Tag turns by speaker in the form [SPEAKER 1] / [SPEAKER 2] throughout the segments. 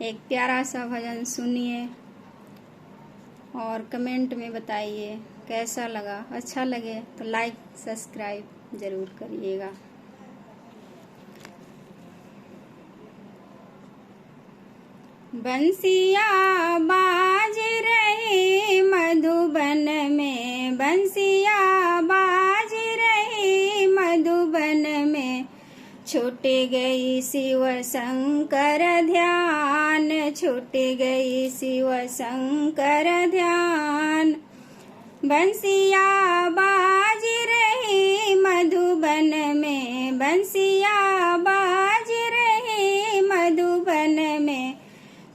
[SPEAKER 1] एक प्यारा सा भजन सुनिए और कमेंट में बताइए कैसा लगा। अच्छा लगे तो लाइक सब्सक्राइब ज़रूर करिएगा। बंसिया बाज रही मधुबन में, बंसिया बाज रही मधुबन में, छूट गई शिव शंकर ध्यान, छूट गई शिव शंकर ध्यान। बंसिया बाज रही मधुबन में, बंसिया बाज रही मधुबन में,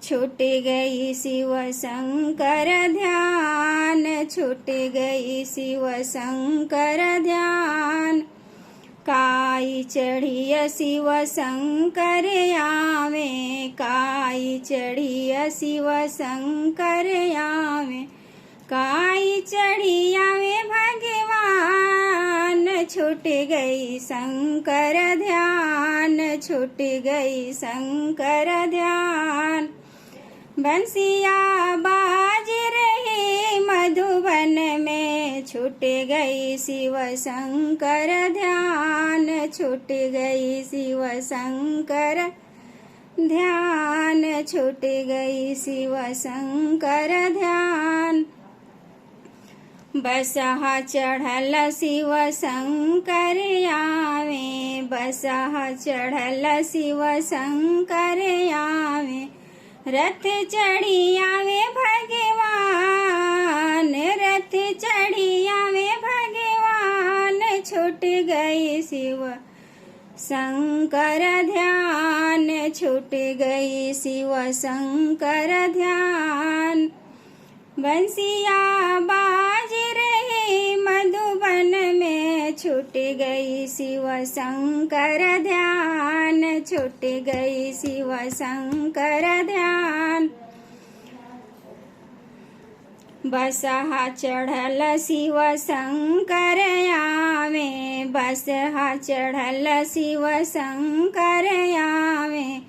[SPEAKER 1] छूट गई शिव शंकर ध्यान, छूट गई शिव शंकर ध्यान। काई चढ़िय शिव शंकर आवे, काई चढ़िय शिव शंकर आवे, काई चढ़ी आवे भगवान, छूट गई शंकर ध्यान, छूट गई शंकर ध्यान। बंसिया बाज रही मधुबन में, छूट गई शिव शंकर ध्यान, छूट गई शिव शंकर ध्यान, छूट गई शिव शंकर ध्यान। बसहा चढ़ल शिव शंकर आवे, बसहा चढ़ल शिव शंकर आवे, रथ चढ़ी आवे भगवान, रथ चढ़ी आवे भगवान, छूट गई शिव शंकर ध्यान, छूट गई शिव शंकर ध्यान। बंसिया बाज रही मधुबन में, छूट गई शिव शंकर ध्यान, छूट गई शिव शंकर ध्यान। बसहा चढ़ल शिव शंकर आवे, बसहा चढ़ल शिव शंकर आवे,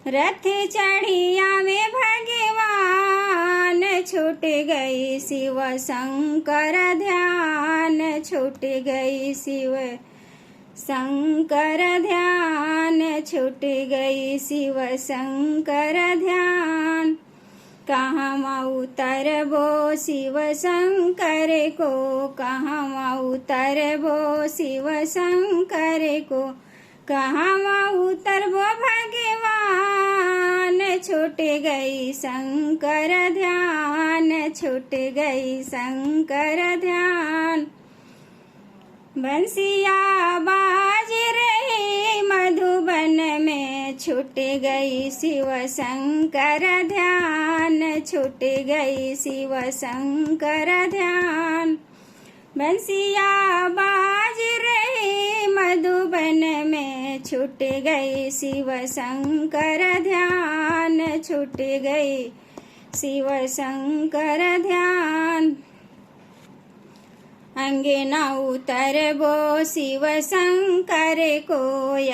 [SPEAKER 1] रथ चढ़ी आवे भगवान, छूट गई शिव शंकर ध्यान, छूट गई शिव शंकर ध्यान, छूट गई शिव शंकर ध्यान। कहाँ उतरबो शिव शंकर को, कहाँ उतरबो शिव शंकर को, कहाँ उतरबो भगवान, छूट गई शंकर ध्यान, छूट गई शंकर ध्यान। बंसिया बाज रही मधुबन में, छूट गई शिव शंकर ध्यान, छूट गई शिव शंकर ध्यान। बंसिया बाज रही मधुबन में, छूट गई शिव शंकर ध्यान, छूट गई शिव शंकर ध्यान। अंगना उतरबो शिव शंकर को,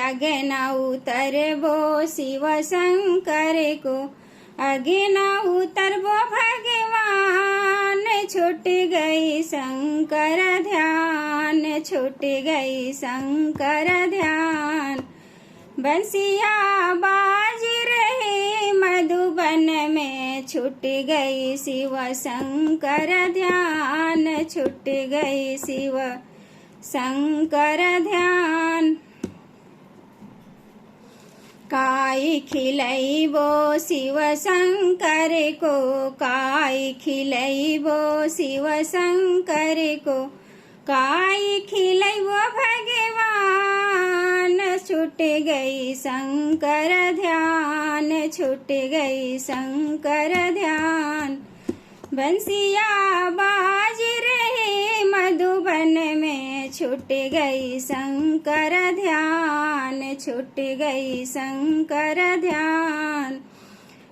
[SPEAKER 1] अगना उतरबो शिव शंकर को, अगना उतरबो भगवान, छूट गई शंकर ध्यान, छूट गई शंकर ध्यान। बंसिया बाज रही मधुबन में, छूट गई शिव शंकर ध्यान, छूट गई शिव शंकर ध्यान। काई खिलैबो शिव शंकर को, काई खिलैबो शिव शंकर को, काई खिलैबो भगवान, छूट गई शंकर ध्यान, छूट गई शंकर ध्यान। बंसिया बाज रही मधुबन में, छूट गई शंकर ध्यान, छूट गई शंकर ध्यान।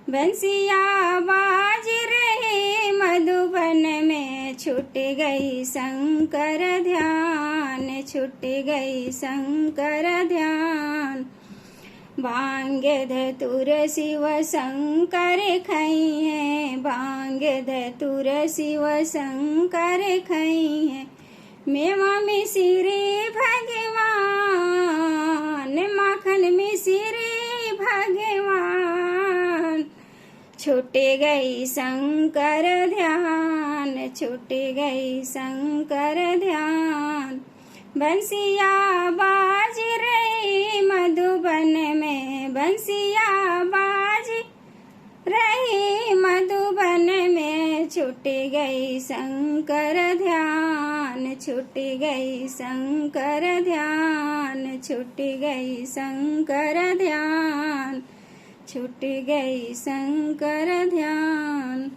[SPEAKER 1] बंसिया बाज रही मधुबन में, छूट गई शंकर ध्यान, छूट गई शंकर ध्यान। भांग धतुर शिव शंकर खइहे, भांग धतुर शिव शंकर खइहे। मेवा मिश्री भगवान, माखन मिश्री भगवान। छूट गई शंकर ध्यान, छूट गई शंकर ध्यान। बंसिया बाज रही मधुबन में, बंसिया बाज रही मधुबन में। छूट गई शंकर ध्यान, छूट गई शंकर ध्यान, छूट गई शंकर ध्यान, छूट गई शंकर ध्यान।